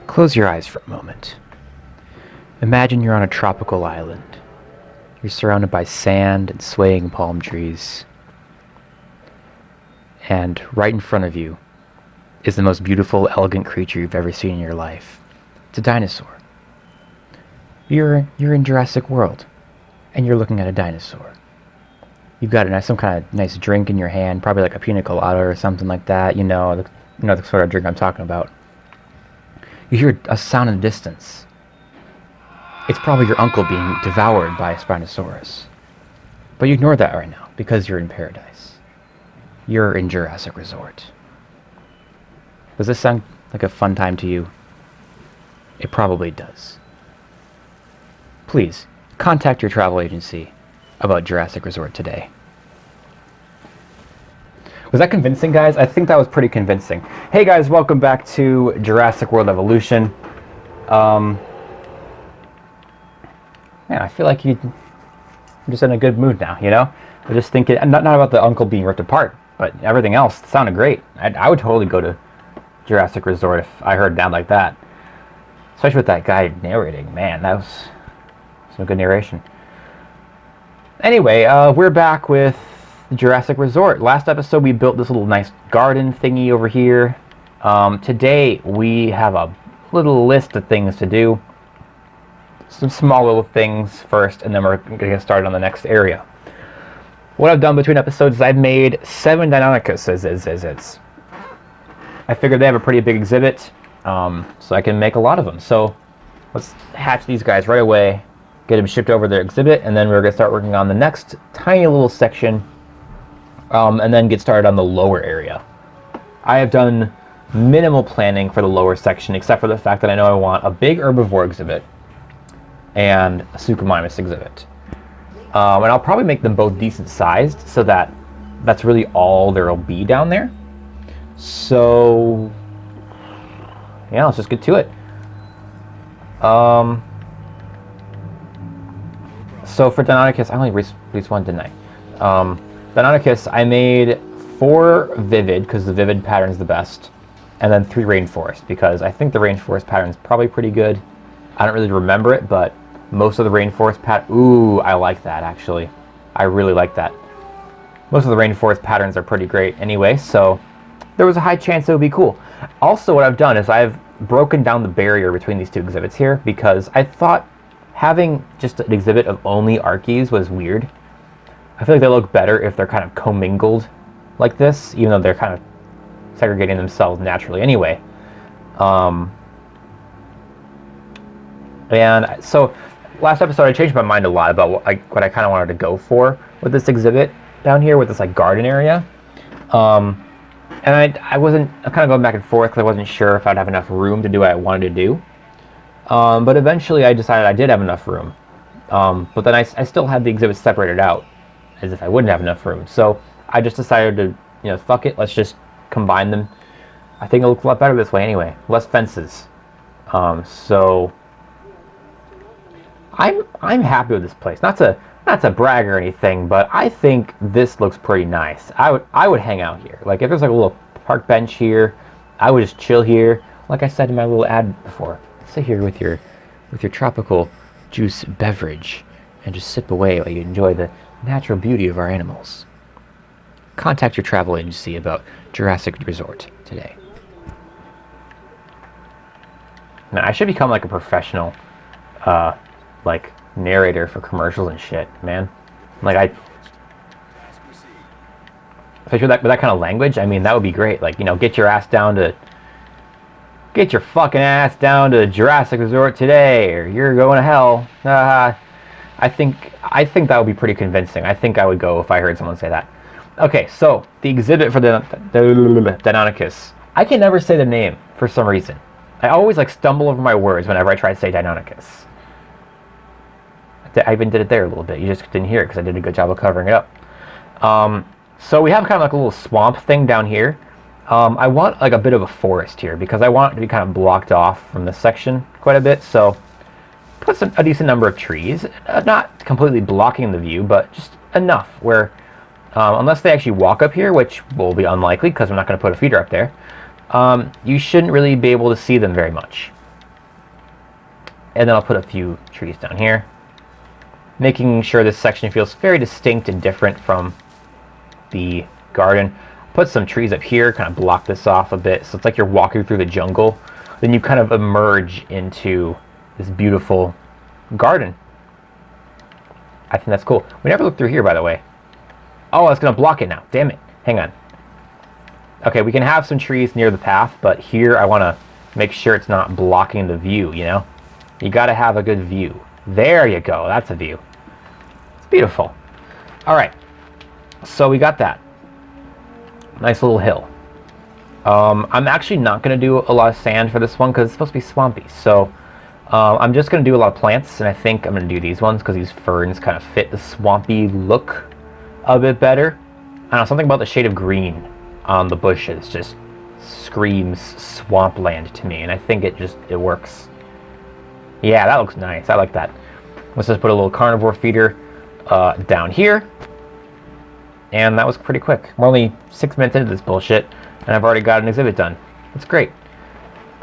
Close your eyes for a moment. Imagine you're on a tropical island. You're surrounded by sand and swaying palm trees. And right in front of you is the most beautiful, elegant creature you've ever seen in your life. It's a dinosaur. You're in Jurassic World, and you're looking at a dinosaur. You've got some kind of nice drink in your hand, probably like a pina colada or something like that. You know the sort of drink I'm talking about. You hear a sound in the distance. It's probably your uncle being devoured by a Spinosaurus. But you ignore that right now, because you're in paradise. You're in Jurassic Resort. Does this sound like a fun time to you? It probably does. Please, contact your travel agency about Jurassic Resort today. Was that convincing, guys? I think that was pretty convincing. Hey guys, welcome back to Jurassic World Evolution. Man, I feel like I'm just in a good mood now, you know? I'm just thinking, not about the uncle being ripped apart, but everything else sounded great. I would totally go to Jurassic Resort if I heard down like that. Especially with that guy narrating. Man, that was some good narration. Anyway, we're back with Jurassic Resort. Last episode we built this little nice garden thingy over here. Today we have a little list of things to do. Some small little things first, and then we're going to get started on the next area. What I've done between episodes is I've made 7 Deinonychuses. I figured they have a pretty big exhibit, so I can make a lot of them. So let's hatch these guys right away, get them shipped over to their exhibit, and then we're going to start working on the next tiny little section, and then get started on the lower area. I have done minimal planning for the lower section, except for the fact that I know I want a big herbivore exhibit and a Suchomimus exhibit. And I'll probably make them both decent sized, so that that's really all there will be down there. So yeah, let's just get to it. So for Deinonychus, I only released one, didn't I? Deinonychus, I made 4 vivid, because the vivid pattern is the best, and then 3 rainforest, because I think the rainforest pattern is probably pretty good. I don't really remember it, but most of the rainforest ooh, I like that, actually. I really like that. Most of the rainforest patterns are pretty great anyway, so there was a high chance it would be cool. Also, what I've done is I've broken down the barrier between these two exhibits here, because I thought having just an exhibit of only Archies was weird. I feel like they look better if they're kind of commingled like this, even though they're kind of segregating themselves naturally anyway. And so last episode I changed my mind a lot about what I kind of wanted to go for with this exhibit down here, with this like garden area. And I'm kind of going back and forth because I wasn't sure if I'd have enough room to do what I wanted to do. But eventually I decided I did have enough room. But then I still had the exhibit separated out as if I wouldn't have enough room. So I just decided to, fuck it, let's just combine them. I think it looks a lot better this way anyway. Less fences. So I'm happy with this place. Not to brag or anything, but I think this looks pretty nice. I would hang out here. Like if there's like a little park bench here, I would just chill here. Like I said in my little ad before, sit here with your tropical juice beverage and just sip away while you enjoy the natural beauty of our animals. Contact your travel agency about Jurassic Resort today. Now I should become like a professional like narrator for commercials and shit, man. Like especially with that kind of language, I mean, that would be great. Like, get your fucking ass down to Jurassic Resort today, or you're going to hell. I think that would be pretty convincing. I think I would go if I heard someone say that. Okay, so the exhibit for the Deinonychus. I can never say the name for some reason. I always like stumble over my words whenever I try to say Deinonychus. I even did it there a little bit. You just didn't hear it because I did a good job of covering it up. So we have kind of like a little swamp thing down here. I want like a bit of a forest here because I want it to be kind of blocked off from this section quite a bit. So put a decent number of trees, not completely blocking the view, but just enough where, unless they actually walk up here, which will be unlikely because I'm not going to put a feeder up there, you shouldn't really be able to see them very much. And then I'll put a few trees down here, making sure this section feels very distinct and different from the garden. Put some trees up here, kind of block this off a bit, so it's like you're walking through the jungle. Then you kind of emerge into this beautiful garden. I think that's cool. We never looked through here, by the way. Oh, it's going to block it now. Damn it. Hang on. Okay, we can have some trees near the path, but here I want to make sure it's not blocking the view, you know? You got to have a good view. There you go. That's a view. It's beautiful. All right. So we got that. Nice little hill. I'm actually not going to do a lot of sand for this one because it's supposed to be swampy. So I'm just going to do a lot of plants, and I think I'm going to do these ones because these ferns kind of fit the swampy look a bit better. I don't know, something about the shade of green on the bushes just screams swampland to me, and I think it works. Yeah, that looks nice. I like that. Let's just put a little carnivore feeder down here. And that was pretty quick. We're only 6 minutes into this bullshit, and I've already got an exhibit done. That's great.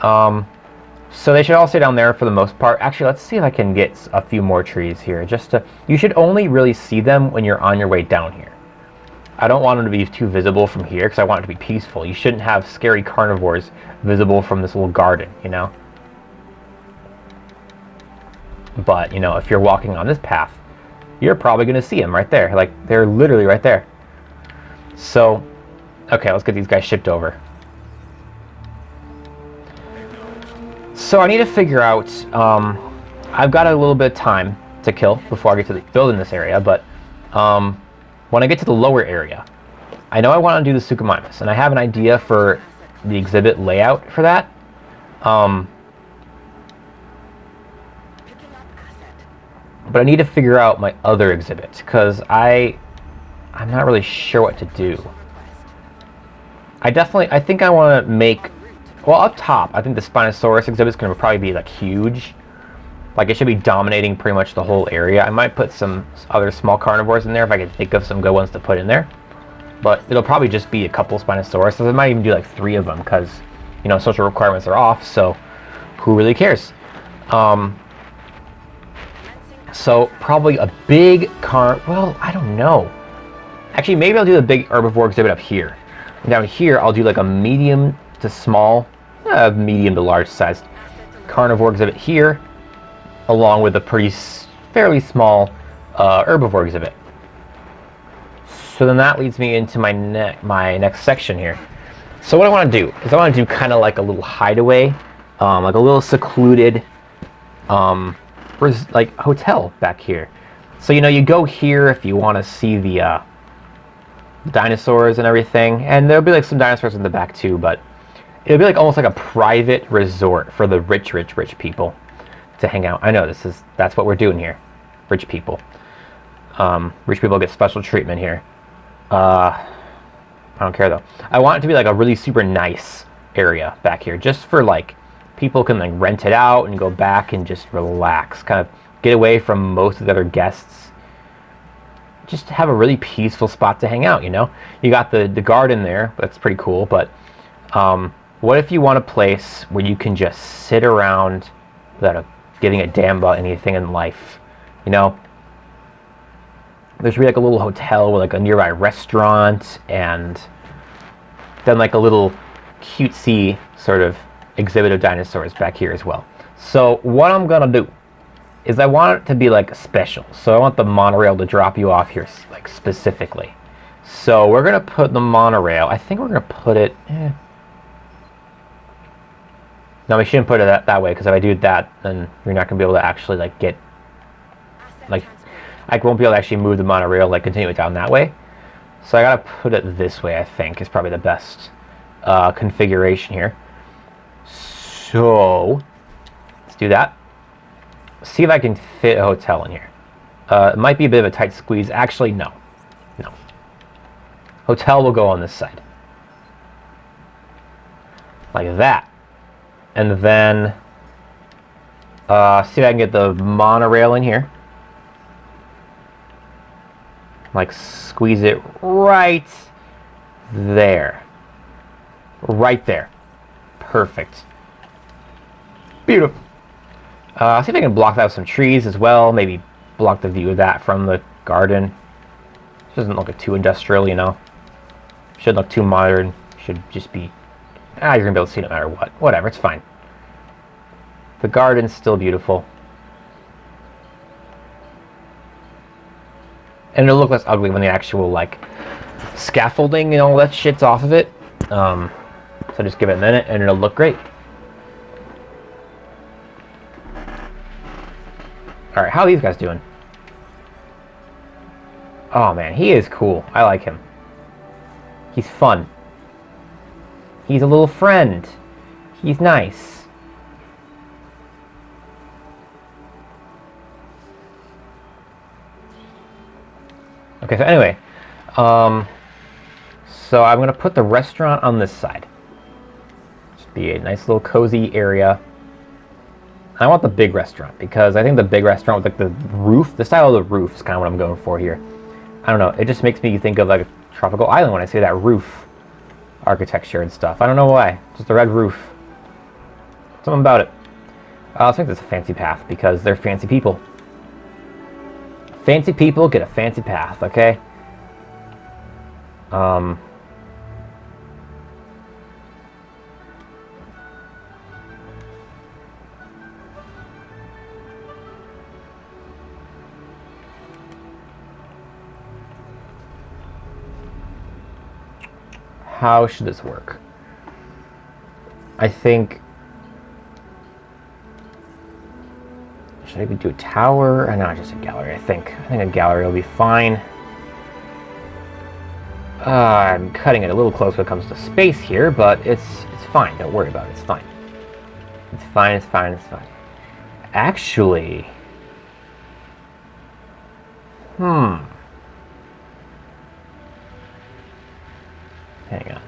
So they should all stay down there for the most part. Actually, let's see if I can get a few more trees here. You should only really see them when you're on your way down here. I don't want them to be too visible from here because I want it to be peaceful. You shouldn't have scary carnivores visible from this little garden, you know? But, you know, if you're walking on this path, you're probably going to see them right there. Like, they're literally right there. So, okay, let's get these guys shipped over. So I need to figure out, I've got a little bit of time to kill before I get to building this area, but when I get to the lower area, I know I want to do the Suchomimus, and I have an idea for the exhibit layout for that. But I need to figure out my other exhibit, because I'm not really sure what to do. I think I want to make, well, up top, I think the Spinosaurus exhibit is going to probably be like huge. Like, it should be dominating pretty much the whole area. I might put some other small carnivores in there if I can think of some good ones to put in there. But it'll probably just be a couple Spinosaurus. So I might even do like 3 of them because, you know, social requirements are off, so who really cares? So probably a big well, I don't know. Actually, maybe I'll do the big herbivore exhibit up here. And down here, I'll do like a medium to small, medium to large sized carnivore exhibit here, along with a fairly small herbivore exhibit. So then that leads me into my next section here. So what I want to do is I want to do kind of like a little hideaway, like a little secluded like hotel back here. So, you know, you go here if you want to see the dinosaurs and everything, and there'll be like some dinosaurs in the back too, but it'll be like almost like a private resort for the rich people to hang out. I know that's what we're doing here. Rich people. Rich people get special treatment here. I don't care though. I want it to be like a really super nice area back here, just for like people can like rent it out and go back and just relax, kind of get away from most of the other guests. Just have a really peaceful spot to hang out, you know? You got the garden there, that's pretty cool, but what if you want a place where you can just sit around without giving a damn about anything in life, you know? There should be like a little hotel with like a nearby restaurant and then like a little cutesy sort of exhibit of dinosaurs back here as well. So what I'm gonna do is I want it to be like special. So I want the monorail to drop you off here like specifically. So we're gonna put the monorail, I think we're gonna put it, no, we shouldn't put it that way, because if I do that, then you're not gonna be able to actually like get, like, I won't be able to actually move the monorail, like continue it down that way. So I gotta put it this way, I think, is probably the best configuration here. So let's do that. See if I can fit a hotel in here. It might be a bit of a tight squeeze. Actually, no. Hotel will go on this side. Like that. And then see if I can get the monorail in here. Like squeeze it right there. Right there. Perfect. Beautiful. See if I can block that with some trees as well. Maybe block the view of that from the garden. It doesn't look too industrial, you know. Shouldn't look too modern. Should just be... you're going to be able to see it no matter what. Whatever, it's fine. The garden's still beautiful. And it'll look less ugly when the actual, like, scaffolding and all that shit's off of it. So just give it a minute and it'll look great. Alright, how are these guys doing? Oh man, he is cool. I like him. He's fun. He's a little friend. He's nice. Okay, so anyway. So I'm going to put the restaurant on this side. Just be a nice little cozy area. I want the big restaurant because I think the big restaurant with like the roof, the style of the roof is kind of what I'm going for here. I don't know, it just makes me think of like a tropical island when I see that roof architecture and stuff. I don't know why, just a red roof. Something about it. Let's make this a fancy path because they're fancy people. Fancy people get a fancy path, okay? How should this work? I think... Should I do a tower? Or not just a gallery, I think. I think a gallery will be fine. I'm cutting it a little close when it comes to space here, but it's fine. Don't worry about it. It's fine. It's fine, it's fine, it's fine. Actually... Hang on.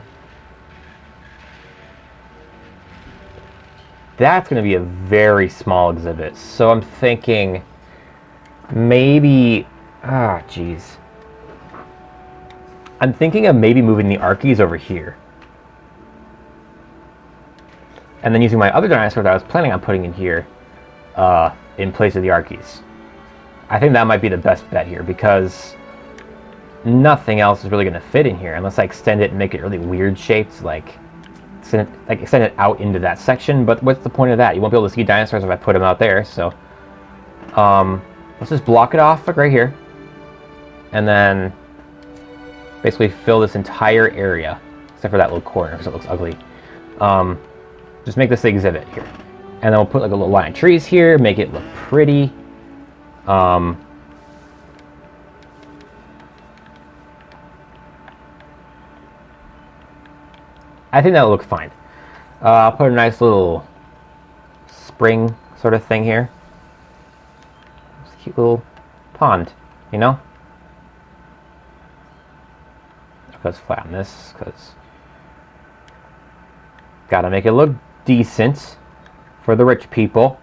That's going to be a very small exhibit. So I'm thinking maybe... jeez. I'm thinking of maybe moving the Archies over here. And then using my other dinosaur that I was planning on putting in here in place of the Archies. I think that might be the best bet here because nothing else is really going to fit in here unless I extend it and make it really weird shapes, like extend it out into that section. But what's the point of that? You won't be able to see dinosaurs if I put them out there. So let's just block it off like right here, and then basically fill this entire area except for that little corner because it looks ugly. Just make this the exhibit here, and then we'll put like a little line of trees here, make it look pretty. I think that'll look fine. I'll put a nice little spring sort of thing here. Just a cute little pond, you know? Let's flatten this, because gotta make it look decent for the rich people.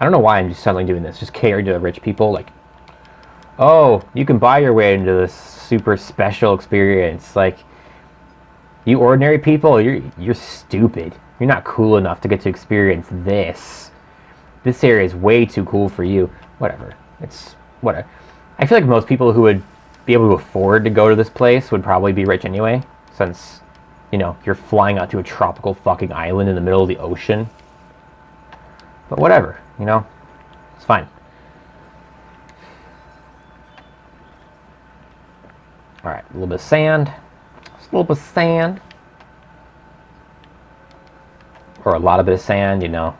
I don't know why I'm just suddenly doing this. Just cater to the rich people, like, oh, you can buy your way into this super special experience. Like, you ordinary people, you're stupid. You're not cool enough to get to experience this. This area is way too cool for you. Whatever. It's whatever. I feel like most people who would be able to afford to go to this place would probably be rich anyway, since, you know, you're flying out to a tropical fucking island in the middle of the ocean. But whatever, you know, it's fine. Alright, a little bit of sand. Just a little bit of sand. Or a lot of bit of sand, you know.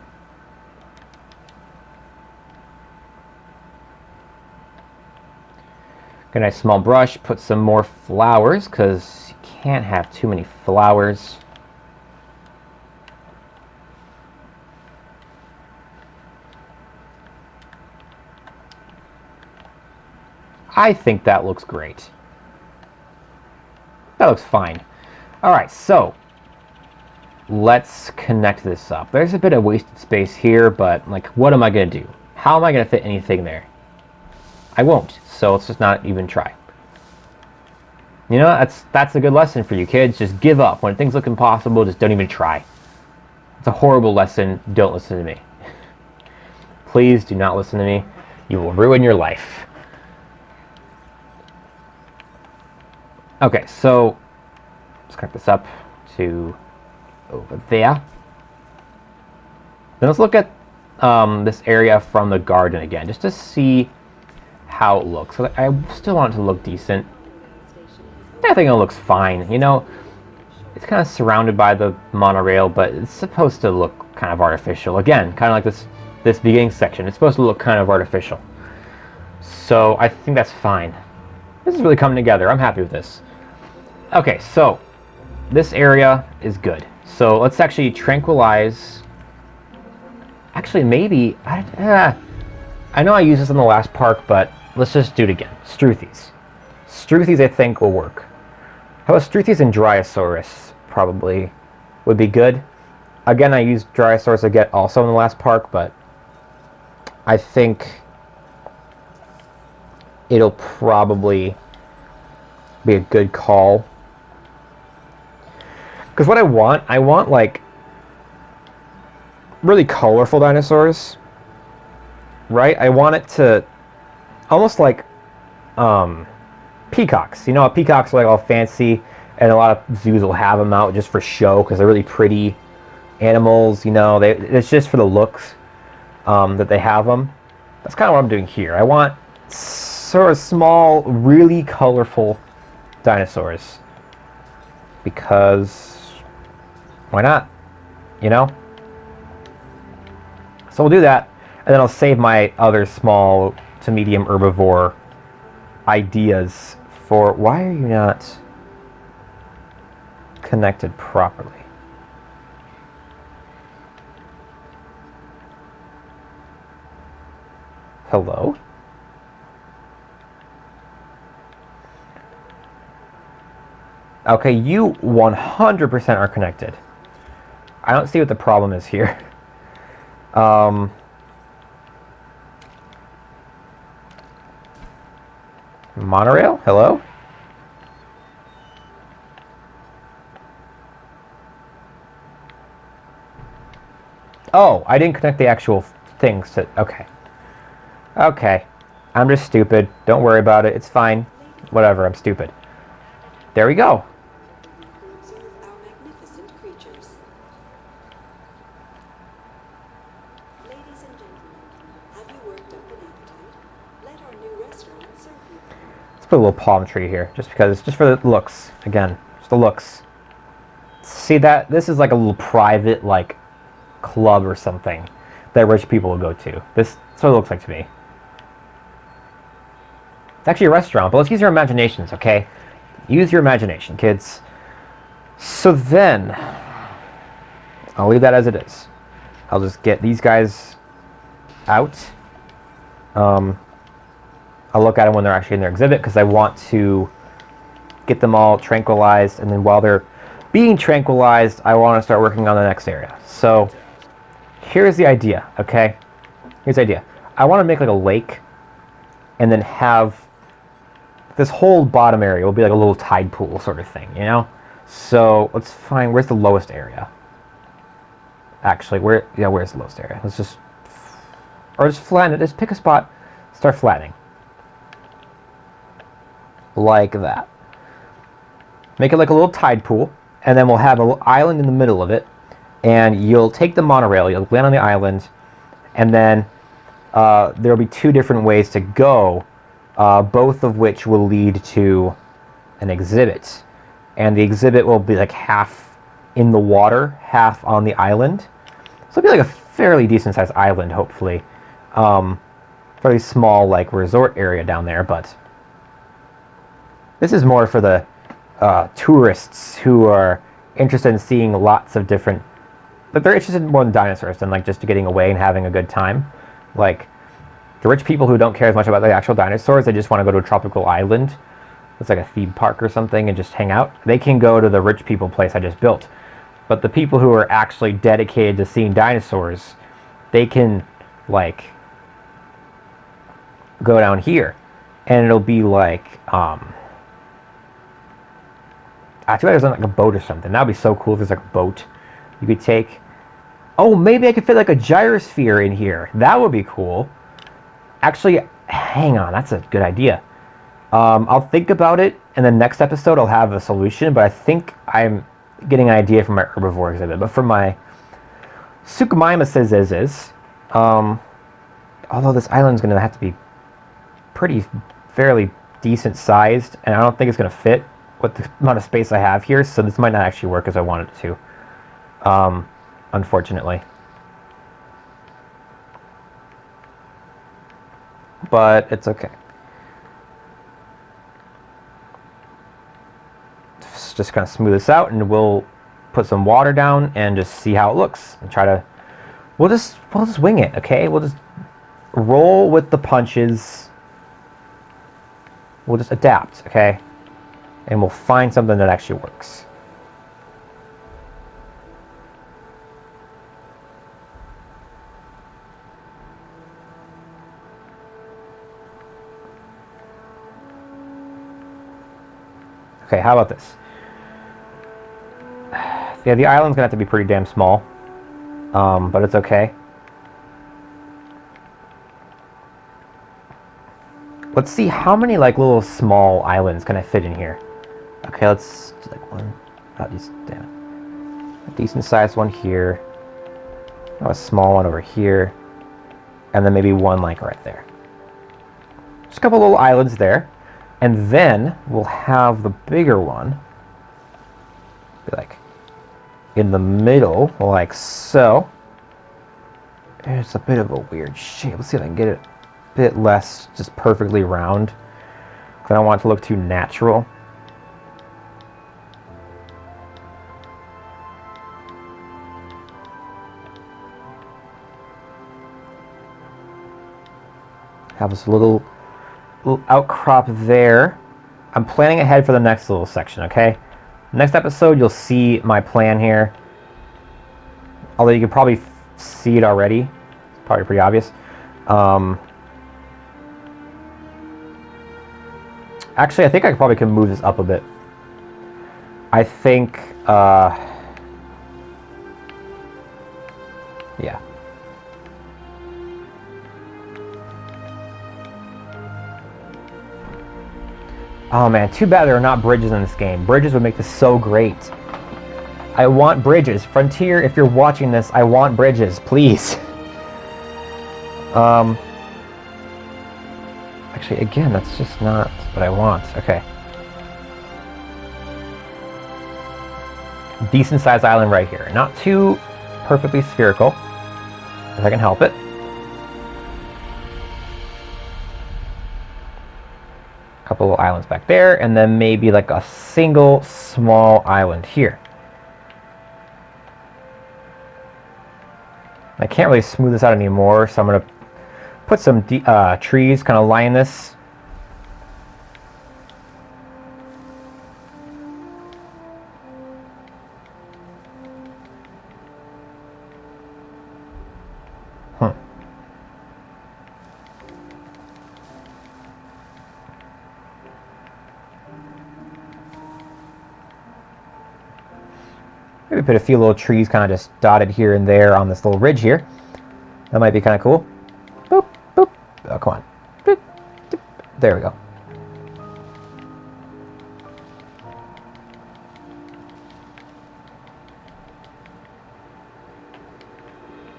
Get a nice small brush, put some more flowers, because you can't have too many flowers. I think that looks great. That looks fine. Alright, so let's connect this up. There's a bit of wasted space here, but like, what am I going to do? How am I going to fit anything there? I won't, so let's just not even try. You know, that's a good lesson for you kids. Just give up. When things look impossible, just don't even try. It's a horrible lesson. Don't listen to me. Please do not listen to me. You will ruin your life. Okay, so let's connect this up to over there. Then let's look at this area from the garden again, just to see how it looks. So I still want it to look decent. I think it looks fine. You know, it's kind of surrounded by the monorail, but it's supposed to look kind of artificial. Again, kind of like this beginning section. It's supposed to look kind of artificial. So I think that's fine. This is really coming together. I'm happy with this. Okay, so this area is good. So let's actually tranquilize. Actually, maybe I know I used this in the last park, but let's just do it again. Struthies. Struthies, I think, will work. How about Struthies and Dryosaurus? Probably would be good. Again, I used Dryosaurus again also in the last park, but I think it'll probably be a good call. Because what I want like really colorful dinosaurs, right? I want it to almost like peacocks. You know, peacocks are like all fancy, and a lot of zoos will have them out just for show because they're really pretty animals. You know, it's just for the looks that they have them. That's kind of what I'm doing here. I want sort of small, really colorful dinosaurs because why not? You know? So we'll do that, and then I'll save my other small to medium herbivore ideas for... Why are you not connected properly? Hello? Okay, you 100% are connected. I don't see what the problem is here. Monorail? Hello? Oh, I didn't connect the actual things to... Okay. Okay. I'm just stupid. Don't worry about it. It's fine. Whatever, I'm stupid. There we go. Put a little palm tree here, just because, just for the looks. Again, just the looks. See that? This is like a little private, like, club or something that rich people will go to. That's what it looks like to me. It's actually a restaurant, but let's use your imaginations, okay? Use your imagination, kids. So then, I'll leave that as it is. I'll just get these guys out. I'll look at them when they're actually in their exhibit because I want to get them all tranquilized, and then while they're being tranquilized, I want to start working on the next area. So here's the idea, okay? Here's the idea. I want to make like a lake and then have this whole bottom area will be like a little tide pool sort of thing, you know? So let's find, where's the lowest area? Actually, where's the lowest area? Let's just, or just flatten it, just pick a spot, start flattening. Like that. Make it like a little tide pool, and then we'll have a little island in the middle of it, and you'll take the monorail, you'll land on the island, and then there'll be two different ways to go, both of which will lead to an exhibit. And the exhibit will be like half in the water, half on the island. So it'll be like a fairly decent sized island, hopefully. Very small like resort area down there, but this is more for the tourists who are interested in seeing lots of different... But they're interested more in dinosaurs than like just getting away and having a good time. Like, the rich people who don't care as much about the actual dinosaurs, they just want to go to a tropical island. It's like a theme park or something and just hang out. They can go to the rich people place I just built. But the people who are actually dedicated to seeing dinosaurs, they can, like, go down here. And it'll be like, I feel like there's like a boat or something. That would be so cool if there's like a boat you could take. Oh, maybe I could fit like a gyrosphere in here. That would be cool. Actually, hang on. That's a good idea. I'll think about it, and the next episode I'll have a solution, but I think I'm getting an idea from my herbivore exhibit. But for my Suchomimus although this island's going to have to be fairly decent sized, and I don't think it's going to fit with the amount of space I have here, so this might not actually work as I want it to, unfortunately. But it's okay. Just kind of smooth this out, and we'll put some water down and just see how it looks and try to we'll just wing it. Okay, we'll just roll with the punches. We'll just adapt. Okay, and we'll find something that actually works. Okay, how about this? Yeah, the island's gonna have to be pretty damn small, but it's okay. Let's see how many like little small islands can I fit in here. Okay, let's do like one. Oh, damn it. A decent sized one here. Oh, a small one over here, and then maybe one like right there. Just a couple little islands there, and then we'll have the bigger one be like in the middle, like so. It's a bit of a weird shape. Let's see if I can get it a bit less just perfectly round, because I don't want it to look too natural. Have this little outcrop there. I'm planning ahead for the next little section, okay? Next episode, you'll see my plan here. Although you can probably see it already. It's probably pretty obvious. Actually, I think I probably can move this up a bit. I think, yeah. Oh man, too bad there are not bridges in this game. Bridges would make this so great. I want bridges. Frontier, if you're watching this, I want bridges, please. Actually, again, that's just not what I want. Okay. Decent sized island right here. Not too perfectly spherical, if I can help it. Couple little islands back there, and then maybe like a single small island here. I can't really smooth this out anymore, so I'm going to put some trees kind of line this. Maybe put a few little trees kind of just dotted here and there on this little ridge here. That might be kind of cool. Boop, boop. Oh, come on. Boop, boop. There we go.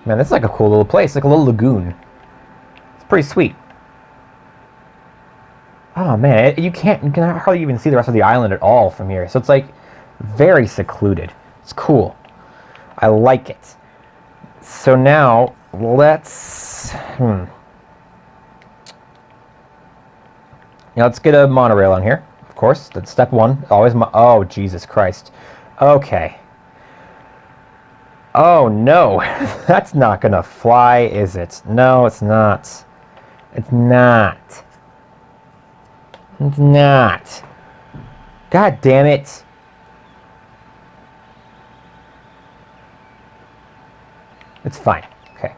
Man, this is like a cool little place, like a little lagoon. It's pretty sweet. Oh man, you can hardly even see the rest of the island at all from here. So it's like very secluded. It's cool. I like it. So now let's now let's get a monorail on here. Of course, that's step one. Always oh Jesus Christ. Okay. Oh no, that's not gonna fly, is it? No, it's not. It's not. It's not. God damn it. It's fine. Okay.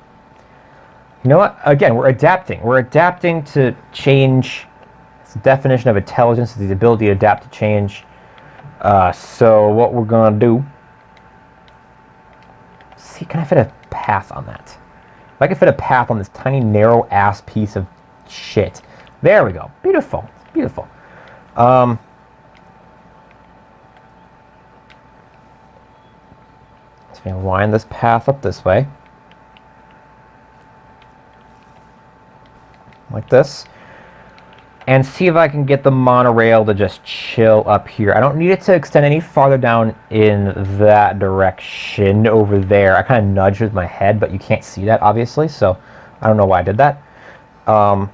You know what? Again, we're adapting. We're adapting to change. It's the definition of intelligence, is the ability to adapt to change. So what we're gonna do? See, can I fit a path on that. If I could fit a path on this tiny, narrow-ass piece of shit. There we go. Beautiful. Beautiful. So I'm going to wind this path up this way. Like this. And see if I can get the monorail to just chill up here. I don't need it to extend any farther down in that direction over there. I kind of nudged with my head, but you can't see that, obviously, so I don't know why I did that. Go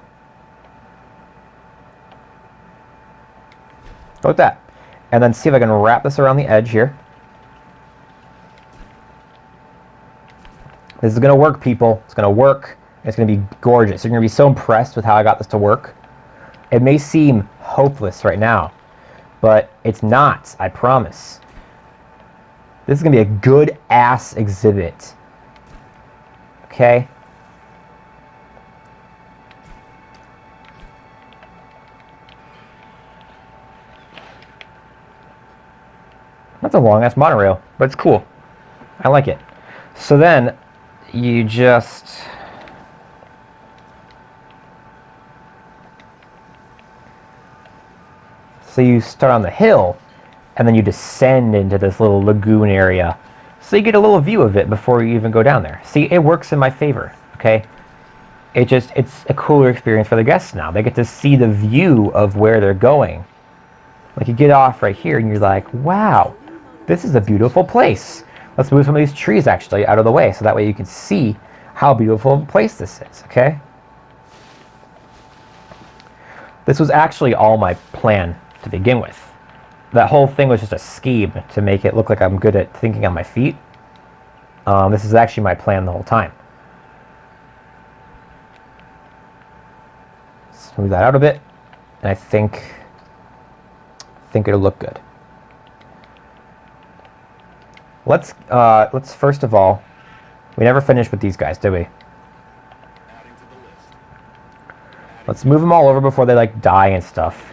with that. And then see if I can wrap this around the edge here. This is going to work, people. It's going to work. It's going to be gorgeous. You're going to be so impressed with how I got this to work. It may seem hopeless right now, but it's not, I promise. This is going to be a good-ass exhibit. Okay? That's a long-ass monorail, but it's cool. I like it. So then, you just... So you start on the hill, and then you descend into this little lagoon area. So you get a little view of it before you even go down there. See, it works in my favor, okay? It's a cooler experience for the guests now. They get to see the view of where they're going. Like, you get off right here, and you're like, wow, this is a beautiful place. Let's move some of these trees, actually, out of the way, so that way you can see how beautiful a place this is, okay? This was actually all my plan to begin with. That whole thing was just a scheme to make it look like I'm good at thinking on my feet. This is actually my plan the whole time. Smooth that out a bit, and I think it'll look good. Let's first of all, we never finished with these guys, did we? Let's move them all over before they like die and stuff.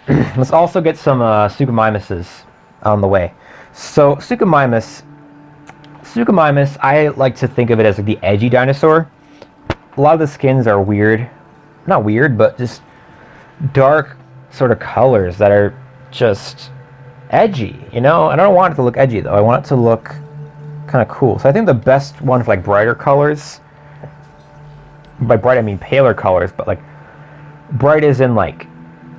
Let's also get some Suchomimuses on the way. So Suchomimus, I like to think of it as like the edgy dinosaur. A lot of the skins are weird. Not weird, but just dark sort of colors that are just edgy, you know? I don't want it to look edgy, though. I want it to look kind of cool. So I think the best one for like brighter colors, by bright I mean paler colors, but like bright is in like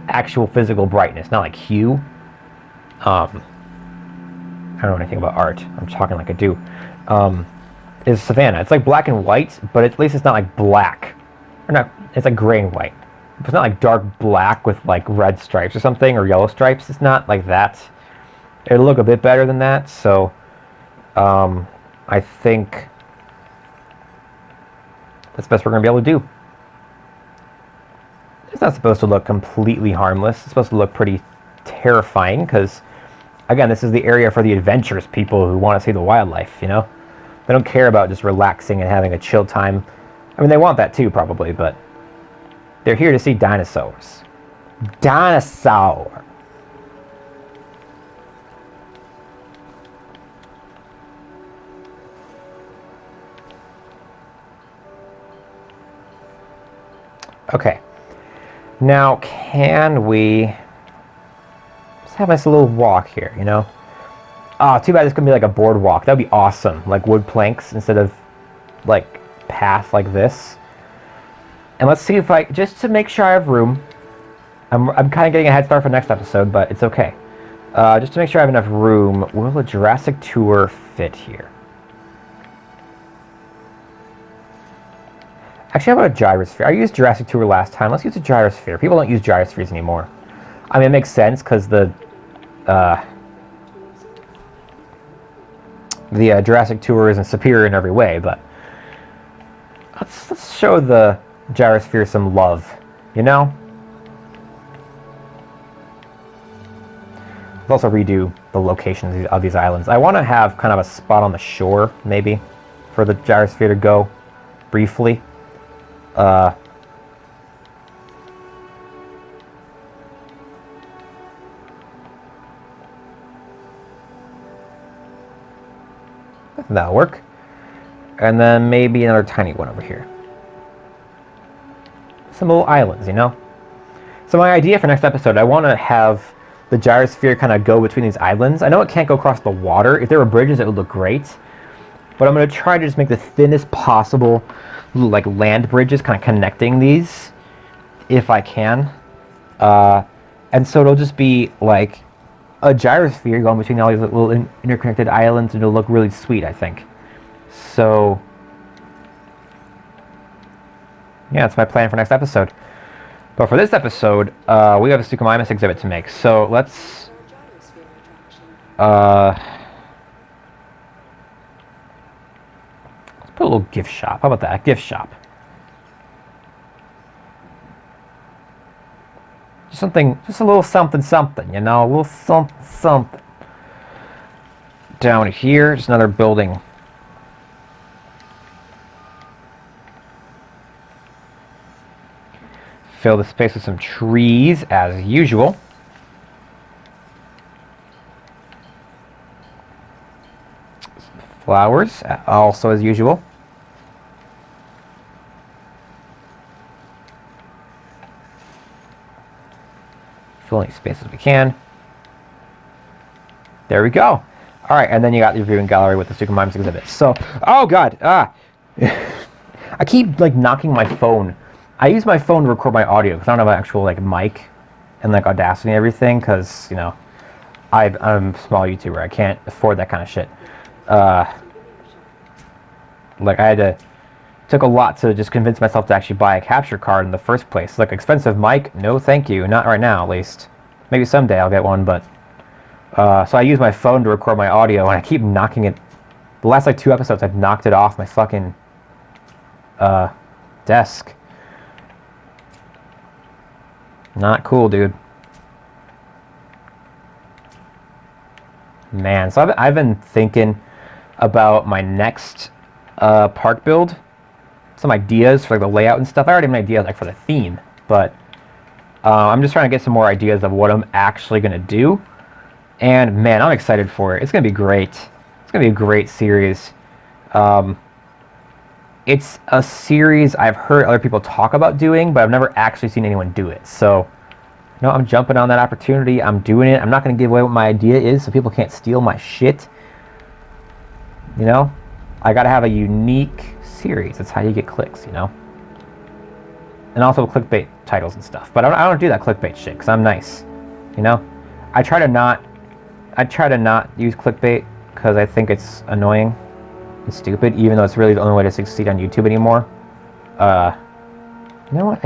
actual physical brightness, not like hue. I don't know anything about art. I'm talking like I do. Is Savannah. It's like black and white, but at least it's not like black. Or not, it's like gray and white. It's not like dark black with like red stripes or something, or yellow stripes. It's not like that. It'll look a bit better than that, so I think that's the best we're going to be able to do. It's not supposed to look completely harmless. It's supposed to look pretty terrifying because, again, this is the area for the adventurous people who want to see the wildlife, you know? They don't care about just relaxing and having a chill time. I mean, they want that too, probably, but they're here to see dinosaurs. Dinosaur! Okay. Now, can we just have a nice little walk here, you know? Oh, too bad it's going to be like a boardwalk. That would be awesome. Like wood planks instead of like path like this. And let's see if I, just to make sure I have room. I'm kind of getting a head start for next episode, but it's okay. Just to make sure I have enough room, will a Jurassic tour fit here? Actually, how about a gyrosphere? I used Jurassic Tour last time. Let's use a gyrosphere. People don't use gyrospheres anymore. I mean, it makes sense because the Jurassic Tour isn't superior in every way, but let's show the gyrosphere some love, you know? Let's also redo the locations of these islands. I want to have kind of a spot on the shore, maybe, for the gyrosphere to go briefly. That'll work. And then maybe another tiny one over here. Some little islands, you know? So my idea for next episode, I want to have the gyrosphere kind of go between these islands. I know it can't go across the water. If there were bridges, it would look great. But I'm going to try to just make the thinnest possible little, like, land bridges kind of connecting these, if I can. And so it'll just be like a gyrosphere going between all these little interconnected islands, and it'll look really sweet, I think. So yeah, that's my plan for next episode. But for this episode, we have a Suchomimus exhibit to make. So let's put a little gift shop. How about that? A gift shop. Just something, just a little something, you know, a little something. Down here, just another building. Fill the space with some trees, as usual. Some flowers, also as usual. Fill any space as we can. There we go. All right, and then you got the viewing gallery with the Suchomimus exhibit. So, oh god, I keep like knocking my phone. I use my phone to record my audio because I don't have an actual like mic and like Audacity and everything, because you know I'm a small YouTuber. I can't afford that kind of shit. Like I had to took a lot to just convince myself to actually buy a capture card in the first place. Like, expensive mic? No, thank you. Not right now, at least. Maybe someday I'll get one, but so I use my phone to record my audio, and I keep knocking it. The last like 2 episodes, I've knocked it off my fucking desk. Not cool, dude. Man, so I've been thinking about my next park build. Some ideas for like, the layout and stuff. I already have an idea like for the theme, but I'm just trying to get some more ideas of what I'm actually going to do. And man, I'm excited for it. It's going to be great. It's going to be a great series. It's a series I've heard other people talk about doing, but I've never actually seen anyone do it. So, you know, I'm jumping on that opportunity. I'm doing it. I'm not going to give away what my idea is so people can't steal my shit. You know? I got to have a unique series. That's how you get clicks, you know? And also clickbait titles and stuff. But I don't do that clickbait shit because I'm nice. You know? I try to not use clickbait because I think it's annoying and stupid, even though it's really the only way to succeed on YouTube anymore. You know what?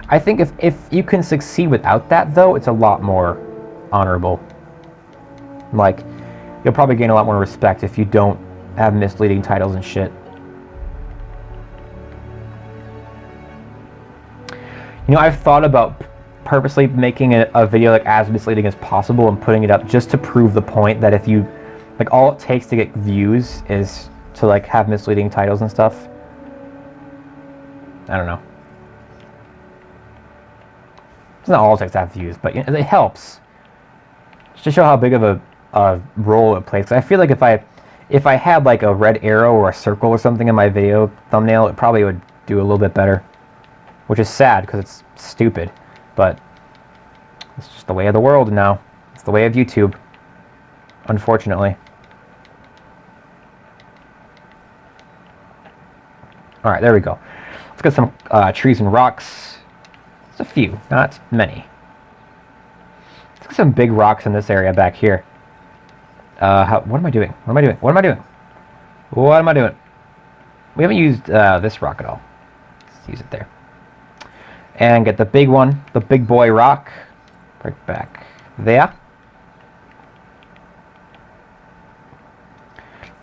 I think if you can succeed without that, though, it's a lot more honorable. Like, you'll probably gain a lot more respect if you don't have misleading titles and shit. You know, I've thought about purposely making a video like as misleading as possible and putting it up just to prove the point that if you, like, all it takes to get views is to like have misleading titles and stuff. I don't know. It's not all it takes to have views, but you know, it helps. Just to show how big of a role it plays. I feel like if I had like a red arrow or a circle or something in my video thumbnail, it probably would do a little bit better. Which is sad because it's stupid, but it's just the way of the world now. It's the way of YouTube, unfortunately. All right, there we go. Let's get some trees and rocks. Just a few, not many. Let's get some big rocks in this area back here. What am I doing? What am I doing? What am I doing? What am I doing? We haven't used this rock at all. Let's use it there. And get the big one, the big boy rock, right back there.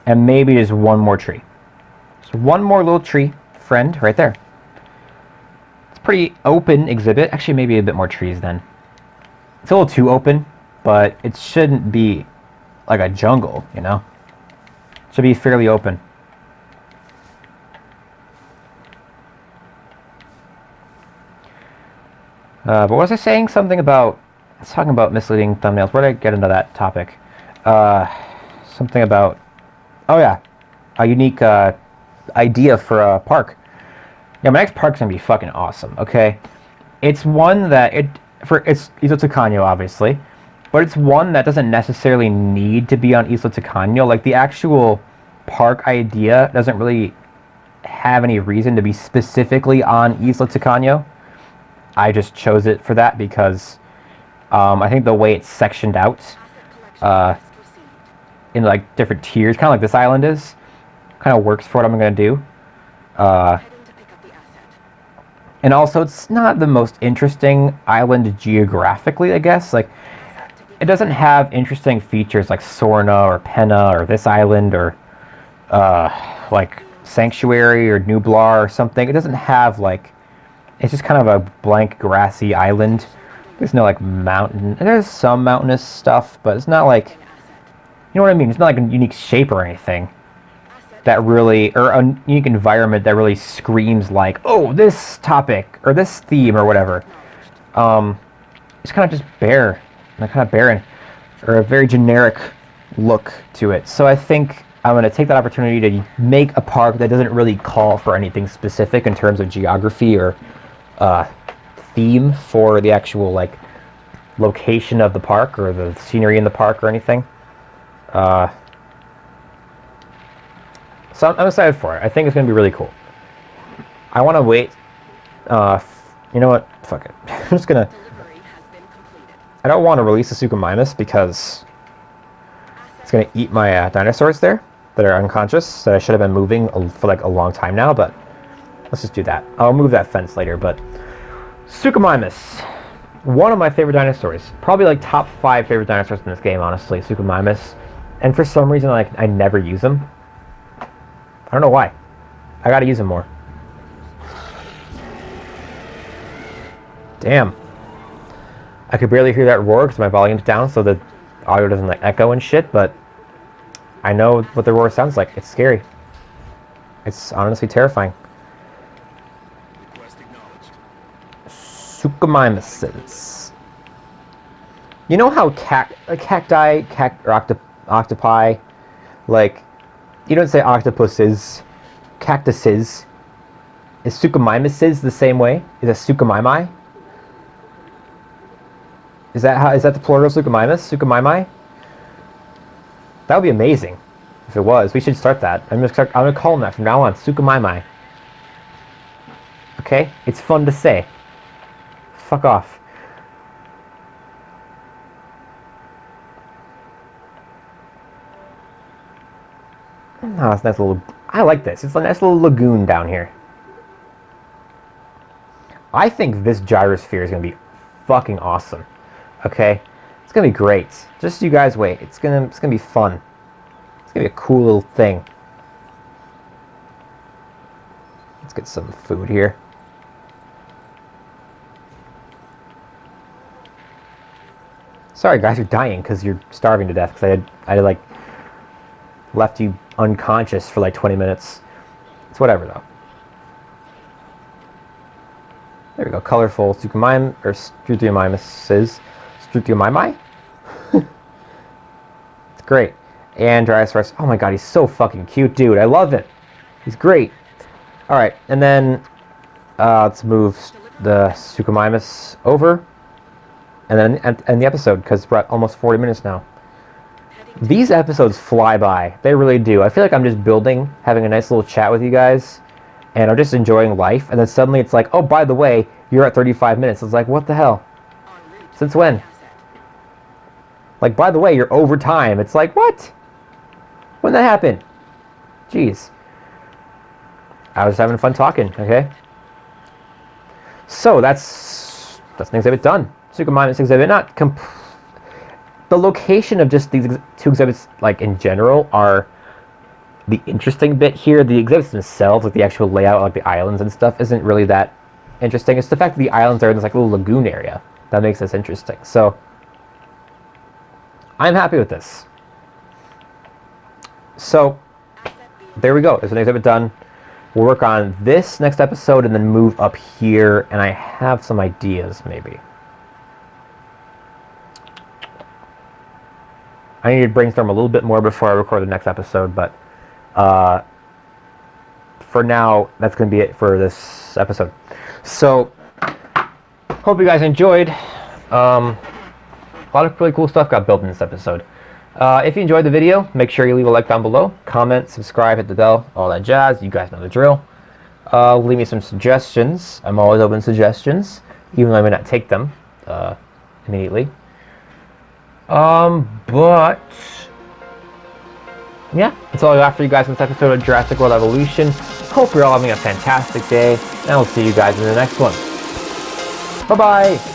And maybe just one more tree. Just one more little tree friend right there. It's a pretty open exhibit. Actually, maybe a bit more trees then. It's a little too open, but it shouldn't be like a jungle, you know? It should be fairly open. But what was I saying? Something about... I was talking about misleading thumbnails. Where did I get into that topic? Something about... Oh yeah. A unique idea for a park. Yeah, my next park's gonna be fucking awesome. Okay, it's one that it's Isla Tucano, obviously, but it's one that doesn't necessarily need to be on Isla Tucano. Like the actual park idea doesn't really have any reason to be specifically on Isla Tucano. I just chose it for that because I think the way it's sectioned out in like different tiers, kind of like this island is, kind of works for what I'm gonna do. And also, it's not the most interesting island geographically, I guess. Like, it doesn't have interesting features like Sorna or Penna or this island or like Sanctuary or Nublar or something. It doesn't have like, it's just kind of a blank grassy island. There's no like mountain. There's some mountainous stuff, but it's not like, you know what I mean? It's not like a unique shape or anything that really, or a unique environment that really screams like, oh, this topic or this theme or whatever. It's kind of just bare, and kind of barren, or a very generic look to it. So I think I'm going to take that opportunity to make a park that doesn't really call for anything specific in terms of geography or theme for the actual like location of the park or the scenery in the park or anything. So I'm excited for it. I think it's going to be really cool. I want to wait. You know what? Fuck it. I'm just going to... I don't want to release the Suchomimus because it's going to eat my dinosaurs there that are unconscious that I should have been moving for like a long time now, but let's just do that. I'll move that fence later, but Suchomimus, one of my favorite dinosaurs. Probably like top 5 favorite dinosaurs in this game, honestly, Suchomimus. And for some reason, like, I never use them. I don't know why. I gotta use them more. Damn. I could barely hear that roar because my volume's down so the audio doesn't like echo and shit, but I know what the roar sounds like. It's scary. It's honestly terrifying. Suchomimuses. You know how cacti, or octopi, like, you don't say octopuses, cactuses. Is Suchomimuses the same way? Is it Suchomimi? Is that the plural of Suchomimus? Suchomimi? That would be amazing if it was. We should start that. I'm gonna call them that from now on. Suchomimi. Okay? It's fun to say. Fuck off. Oh, it's a nice little... I like this. It's a nice little lagoon down here. I think this gyrosphere is going to be fucking awesome. Okay? It's going to be great. Just you guys wait. It's going to be fun. It's going to be a cool little thing. Let's get some food here. Sorry guys, you're dying because you're starving to death because I like left you unconscious for like 20 minutes. It's whatever though. There we go. Colorful Suchomimi or Struthiomimuses. Struthiomimus? It's great. And Drysaurus. Oh my god, he's so fucking cute, dude. I love it. He's great. Alright, and then let's move the Suchomimus over. And then end the episode because we're at almost 40 minutes now. These episodes fly by. They really do. I feel like I'm just building, having a nice little chat with you guys, and I'm just enjoying life, and then suddenly it's like, oh, by the way, you're at 35 minutes. It's like, what the hell? Since when? Like, by the way, you're over time. It's like, what? When did that happen? Jeez. I was having fun talking, okay? So, that's an exhibit done. Suchomimus exhibit, not the location of just these 2 exhibits, like in general, are the interesting bit here. The exhibits themselves, like the actual layout, like the islands and stuff, isn't really that interesting. It's the fact that the islands are in this like little lagoon area that makes this interesting. So I'm happy with this. So there we go. There's an exhibit done. We'll work on this next episode and then move up here, and I have some ideas maybe. I need to brainstorm a little bit more before I record the next episode, but for now, that's going to be it for this episode. So, hope you guys enjoyed. A lot of really cool stuff got built in this episode. If you enjoyed the video, make sure you leave a like down below, comment, subscribe, hit the bell, all that jazz. You guys know the drill. Leave me some suggestions. I'm always open to suggestions, even though I may not take them immediately. But yeah, that's all I got for you guys in this episode of Jurassic World Evolution. Hope you're all having a fantastic day, and I'll see you guys in the next one. Bye-bye!